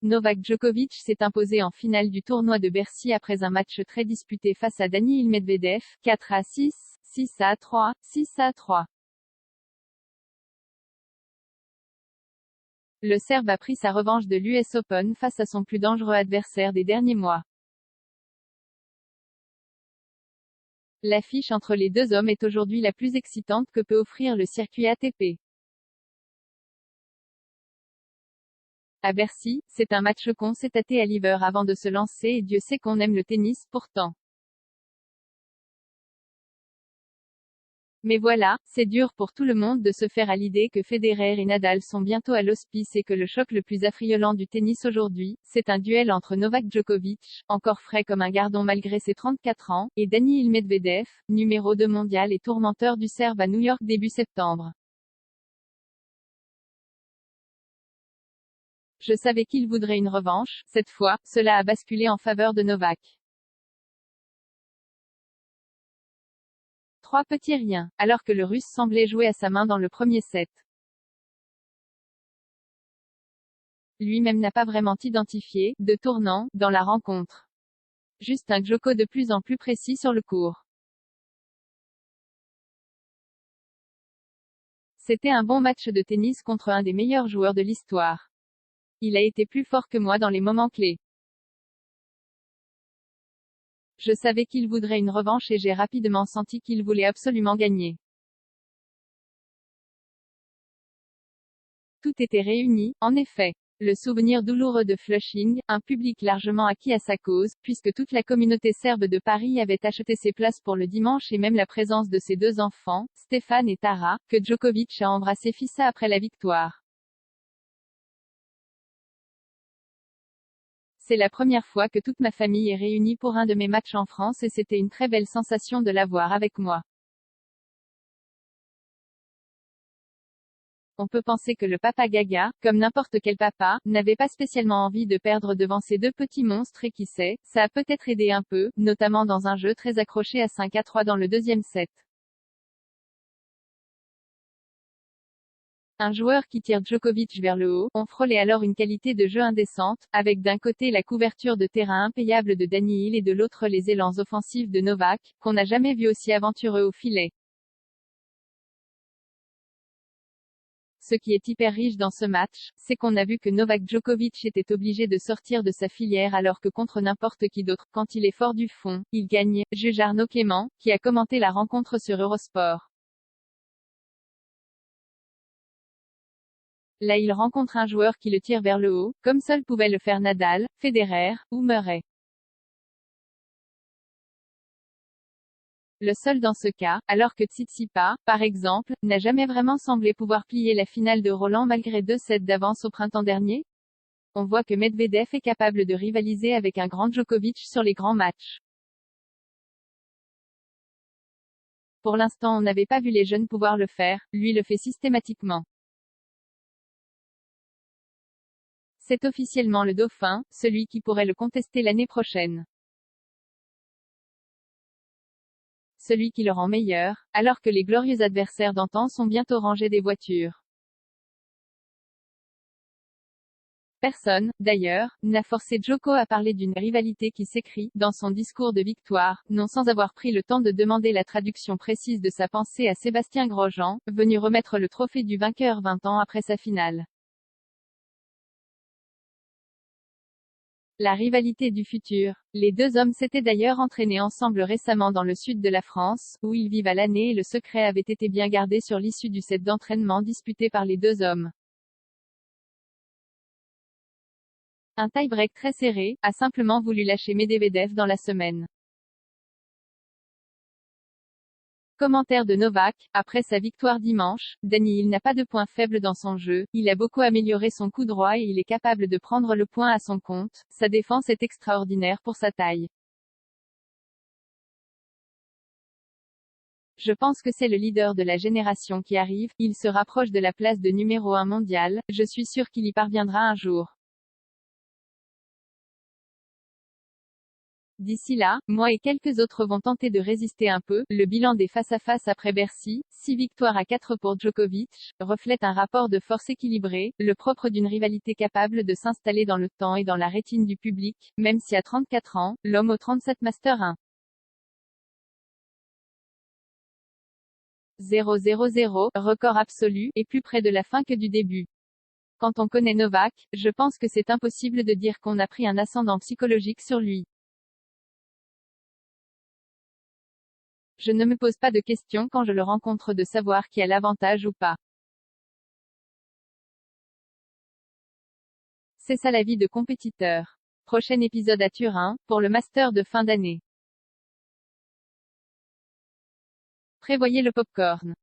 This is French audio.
Novak Djokovic s'est imposé en finale du tournoi de Bercy après un match très disputé face à Daniil Medvedev, 4-6, 6-3, 6-3. Le Serbe a pris sa revanche de l'US Open face à son plus dangereux adversaire des derniers mois. L'affiche entre les deux hommes est aujourd'hui la plus excitante que peut offrir le circuit ATP. À Bercy, c'est un match qu'on s'est tâté à l'hiver avant de se lancer et Dieu sait qu'on aime le tennis pourtant. Mais voilà, c'est dur pour tout le monde de se faire à l'idée que Federer et Nadal sont bientôt à l'hospice et que le choc le plus affriolant du tennis aujourd'hui, c'est un duel entre Novak Djokovic, encore frais comme un gardon malgré ses 34 ans, et Daniil Medvedev, numéro 2 mondial et tourmenteur du Serbe à New York début septembre. Je savais qu'il voudrait une revanche, cette fois, cela a basculé en faveur de Novak. 3 petits riens, alors que le Russe semblait jouer à sa main dans le premier set. Lui-même n'a pas vraiment identifié de tournant dans la rencontre. Juste un Djoko de plus en plus précis sur le court. C'était un bon match de tennis contre un des meilleurs joueurs de l'histoire. Il a été plus fort que moi dans les moments clés. Je savais qu'il voudrait une revanche et j'ai rapidement senti qu'il voulait absolument gagner. Tout était réuni, en effet. Le souvenir douloureux de Flushing, un public largement acquis à sa cause, puisque toute la communauté serbe de Paris avait acheté ses places pour le dimanche et même la présence de ses 2 enfants, Stéphane et Tara, que Djokovic a embrassé fissa après la victoire. C'est la première fois que toute ma famille est réunie pour un de mes matchs en France et c'était une très belle sensation de l'avoir avec moi. On peut penser que le papa Gaga, comme n'importe quel papa, n'avait pas spécialement envie de perdre devant ces 2 petits monstres et qui sait, ça a peut-être aidé un peu, notamment dans un jeu très accroché à 5-3 dans le deuxième set. Un joueur qui tire Djokovic vers le haut, on frôlait alors une qualité de jeu indécente, avec d'un côté la couverture de terrain impayable de Daniil et de l'autre les élans offensifs de Novak, qu'on n'a jamais vu aussi aventureux au filet. Ce qui est hyper riche dans ce match, c'est qu'on a vu que Novak Djokovic était obligé de sortir de sa filière alors que contre n'importe qui d'autre, quand il est fort du fond, il gagne, juge Arnaud Clément, qui a commenté la rencontre sur Eurosport. Là il rencontre un joueur qui le tire vers le haut, comme seul pouvait le faire Nadal, Federer, ou Murray. Le seul dans ce cas, alors que Tsitsipas, par exemple, n'a jamais vraiment semblé pouvoir plier la finale de Roland malgré 2 sets d'avance au printemps dernier. On voit que Medvedev est capable de rivaliser avec un grand Djokovic sur les grands matchs. Pour l'instant on n'avait pas vu les jeunes pouvoir le faire, lui le fait systématiquement. C'est officiellement le dauphin, celui qui pourrait le contester l'année prochaine. Celui qui le rend meilleur, alors que les glorieux adversaires d'antan sont bientôt rangés des voitures. Personne, d'ailleurs, n'a forcé Djoko à parler d'une rivalité qui s'écrit, dans son discours de victoire, non sans avoir pris le temps de demander la traduction précise de sa pensée à Sébastien Grosjean, venu remettre le trophée du vainqueur 20 ans après sa finale. La rivalité du futur. Les 2 hommes s'étaient d'ailleurs entraînés ensemble récemment dans le sud de la France, où ils vivent à l'année et le secret avait été bien gardé sur l'issue du set d'entraînement disputé par les 2 hommes. Un tie-break très serré, a simplement voulu lâcher Medvedev dans la semaine. Commentaire de Novak, après sa victoire dimanche, Daniil n'a pas de point faible dans son jeu, il a beaucoup amélioré son coup droit et il est capable de prendre le point à son compte, sa défense est extraordinaire pour sa taille. Je pense que c'est le leader de la génération qui arrive, il se rapproche de la place de numéro 1 mondial, je suis sûr qu'il y parviendra un jour. D'ici là, moi et quelques autres vont tenter de résister un peu. Le bilan des face-à-face après Bercy, 6 victoires à 4 pour Djokovic, reflète un rapport de force équilibré, le propre d'une rivalité capable de s'installer dans le temps et dans la rétine du public, même si à 34 ans, l'homme au 37 Master 1. 0-0-0, record absolu, est plus près de la fin que du début. Quand on connaît Novak, je pense que c'est impossible de dire qu'on a pris un ascendant psychologique sur lui. Je ne me pose pas de questions quand je le rencontre de savoir qui a l'avantage ou pas. C'est ça la vie de compétiteur. Prochain épisode à Turin, pour le Master de fin d'année. Prévoyez le popcorn.